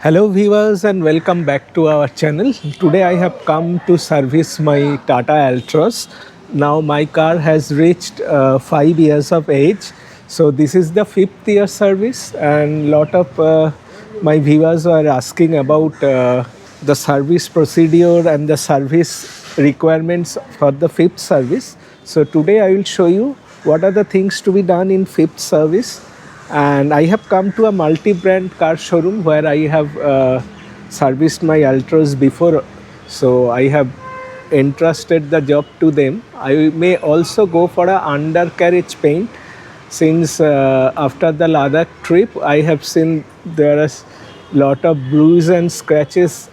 Hello viewers and welcome back to our channel. Today I have come to service my Tata Altroz. Now my car has reached 5 years of age. So this is the 5th year service and lot of my viewers are asking about the service procedure and the service requirements for the 5th service. So today I will show you what are the things to be done in 5th service. And I have come to a multi-brand car showroom where I have serviced my Altroz before, so I have entrusted the job to them. I may also go for a undercarriage paint since after the Ladakh trip I have seen there is lot of bruise and scratches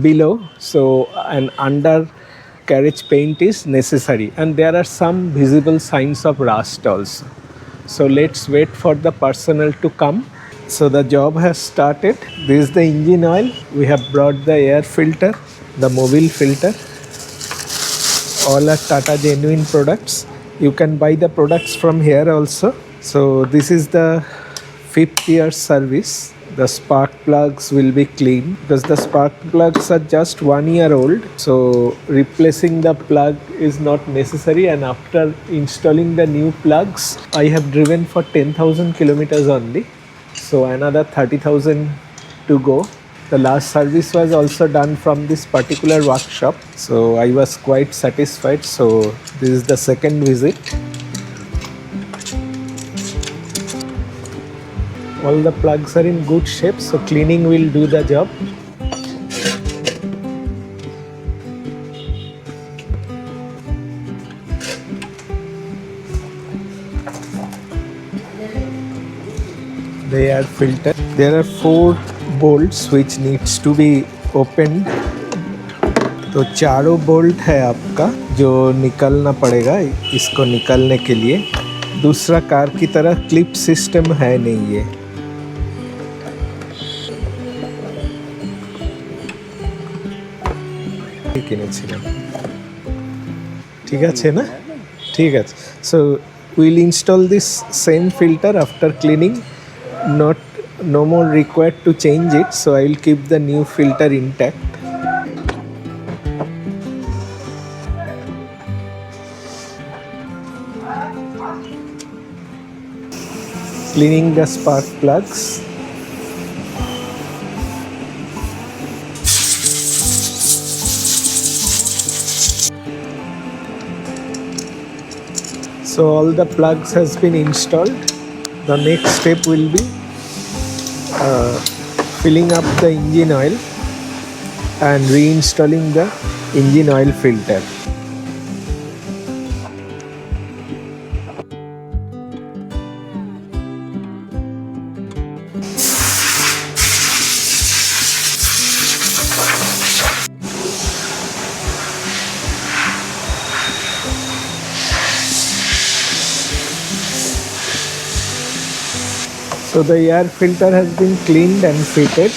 below, so an undercarriage paint is necessary and there are some visible signs of rust also. So let's wait for the personnel to come. So the job has started. This is the engine oil. We have brought the air filter, the mobile filter. All are Tata genuine products. You can buy the products from here also. So this is the 5th year service. The spark plugs will be cleaned because the spark plugs are just 1 year old. So replacing the plug is not necessary, and after installing the new plugs, I have driven for 10,000 kilometers only. So another 30,000 to go. The last service was also done from this particular workshop. So I was quite satisfied. So this is the second visit. All the plugs are in good shape, so cleaning will do the job. They are filtered. There are 4 bolts which needs to be opened. तो चारों bolt है आपका जो निकलना पड़ेगा इसको निकालने के लिए. दूसरा कार की तरह क्लिप सिस्टम है नहीं ये. ঠিক আছে না? ঠিক আছে. So we'll install this same filter after cleaning. No more required to change it, so I will keep the new filter intact. Cleaning the spark plugs. So all the plugs has been installed. The next step will be filling up the engine oil and reinstalling the engine oil filter. So the air filter has been cleaned and fitted.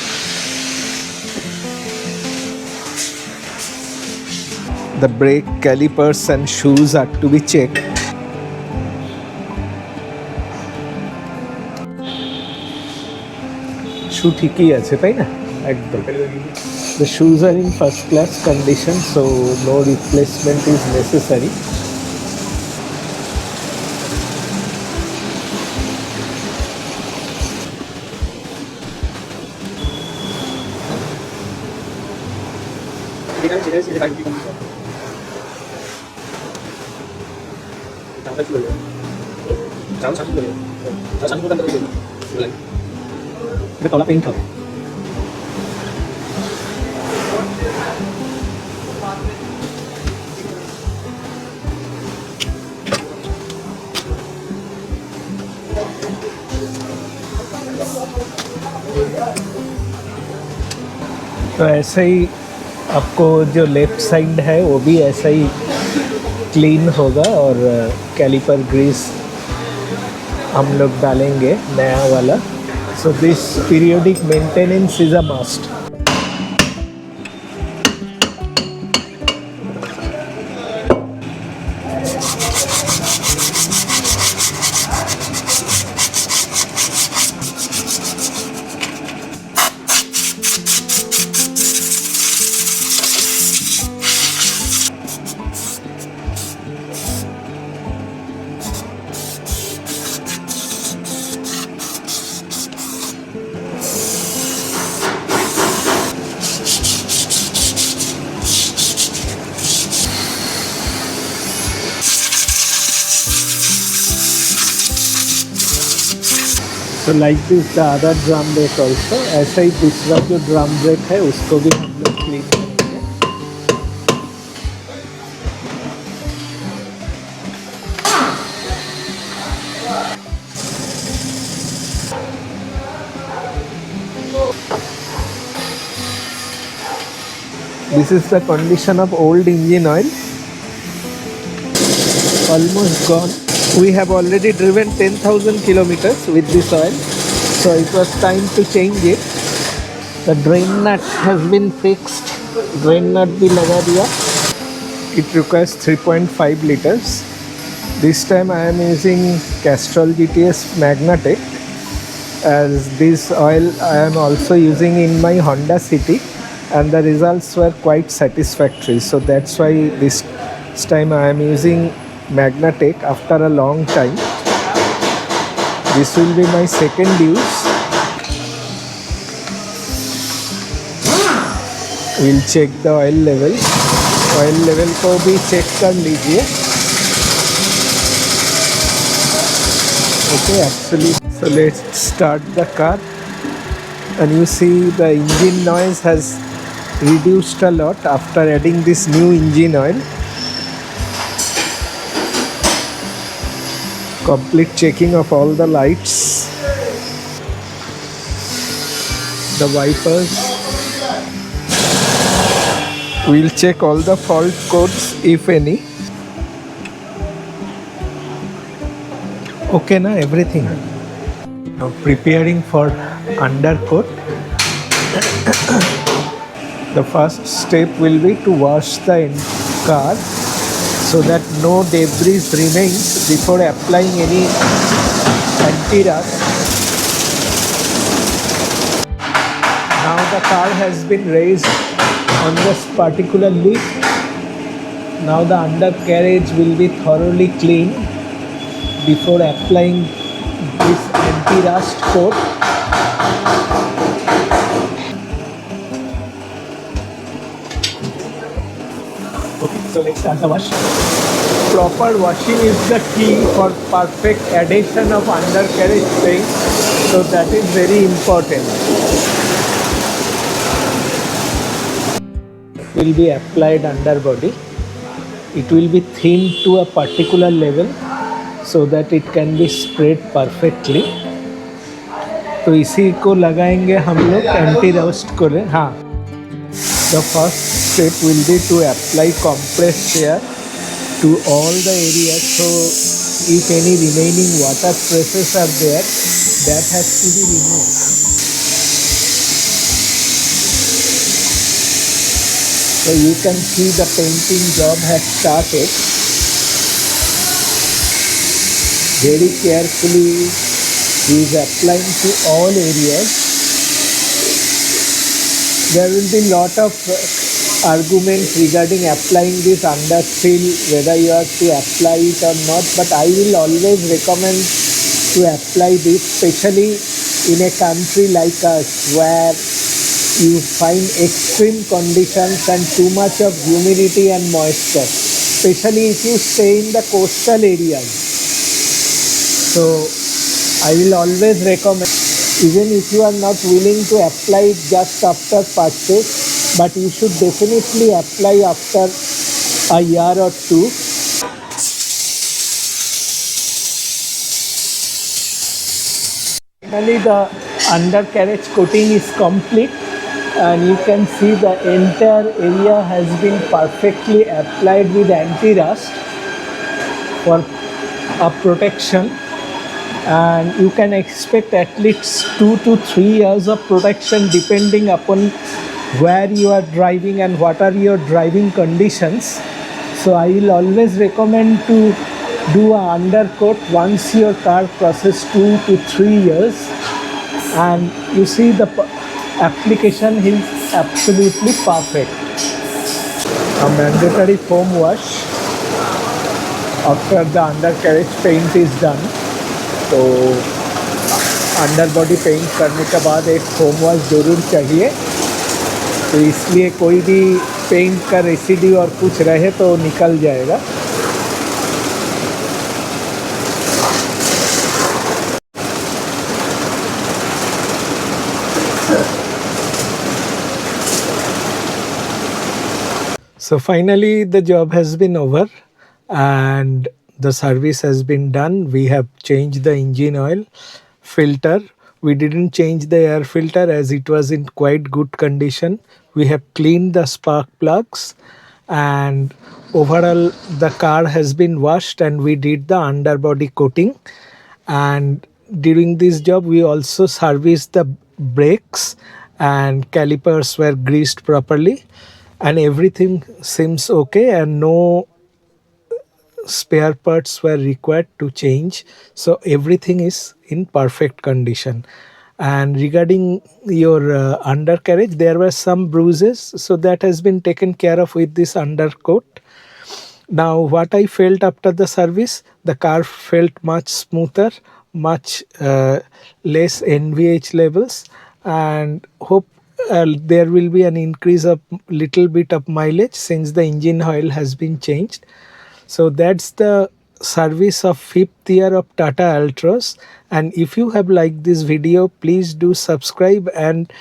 The brake calipers and shoes are to be checked. Shoe ঠিকই আছে তাই না? একদম. The shoes are in first class condition, so no replacement is necessary. Tolak paint হবে. तो ऐसे ही आपको जो लेफ्ट साइड है वो भी ऐसा ही क्लीन होगा और कैलिपर ग्रीस हम लोग डालेंगे नया वाला. So this periodic maintenance is a must. So like this the other drum brake also, ऐसा ही दूसरा जो drum brake है उसको भी हम लोग क्लीन करेंगे. This is the condition of old engine oil. Almost gone. We have already driven 10,000 kilometers with this oil, so it was time to change it. The drain nut has been fixed. Drain nut भी लगा दिया. It requires 3.5 liters. This time I am using Castrol GTS Magnatec, as this oil I am also using in my Honda City, and the results were quite satisfactory. So that's why this time I am using Magnatec after a long time. This will be my second use. We'll check the oil level. Oil level को भी check कर लीजिए. Okay, actually, so let's start the car, and you see the engine noise has reduced a lot after adding this new engine oil. Complete checking of all the lights, the wipers. We'll check all the fault codes if any. Okay na, everything. Now preparing for undercoat. The first step will be to wash the car so that no debris remains before applying any anti-rust. Now the car has been raised on this particular lift. Now the undercarriage will be thoroughly cleaned before applying this anti-rust coat. Okay, so let's start the wash. Proper washing is the key for perfect adhesion of undercarriage paint, so that is very important. Will be applied underbody. It will be thinned to a particular level so that it can be spread perfectly. तो इसी को लगाएंगे हम लोग anti rust को. हाँ, the first step will be to apply compressed air to all the areas. So if any remaining water traces are there, that has to be removed. So you can see the painting job has started. Very carefully he is applying to all areas. There will be lot of arguments regarding applying this underfill, whether you have to apply it or not, but I will always recommend to apply this, especially in a country like us where you find extreme conditions and too much of humidity and moisture, especially if you stay in the coastal areas. So I will always recommend, even if you are not willing to apply it just after purchase, but you should definitely apply after a year or two. Finally, the undercarriage coating is complete, and you can see the entire area has been perfectly applied with anti-rust for a protection, and you can expect at least 2 to 3 years of protection depending upon where you are driving and what are your driving conditions. So I will always recommend to do an undercoat once your car crosses 2 to 3 years, and you see the application is absolutely perfect. A mandatory foam wash after the undercarriage paint is done. तो underbody paint करने के बाद एक foam wash ज़रूर चाहिए, तो इसलिए कोई भी पेंट का रेसिड्यू और कुछ रहे तो निकल जाएगा. So finally, the job has been over and the service has been done. We have changed the engine oil filter. We didn't change the air filter as it was in quite good condition. We have cleaned the spark plugs and overall the car has been washed and we did the underbody coating. And during this job we also serviced the brakes and calipers were greased properly and everything seems okay and no spare parts were required to change, so everything is in perfect condition. And regarding your undercarriage, there were some bruises, so that has been taken care of with this undercoat. Now, what I felt after the service, the car felt much smoother, much less NVH levels, and hope there will be an increase of little bit of mileage since the engine oil has been changed. So that's the service of fifth year of Tata Altroz. And if you have liked this video, please do subscribe and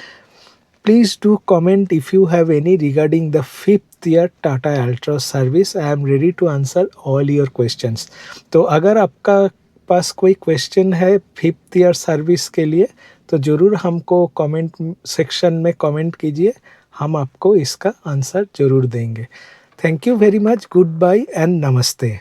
please do comment if you have any regarding the fifth year Tata Altroz service. I am ready to answer all your questions. तो अगर आपका पास कोई question है fifth year service के लिए तो ज़रूर हमको कमेंट सेक्शन में कमेंट कीजिए, हम आपको इसका आंसर ज़रूर देंगे. Thank you very much. Good bye and नमस्ते.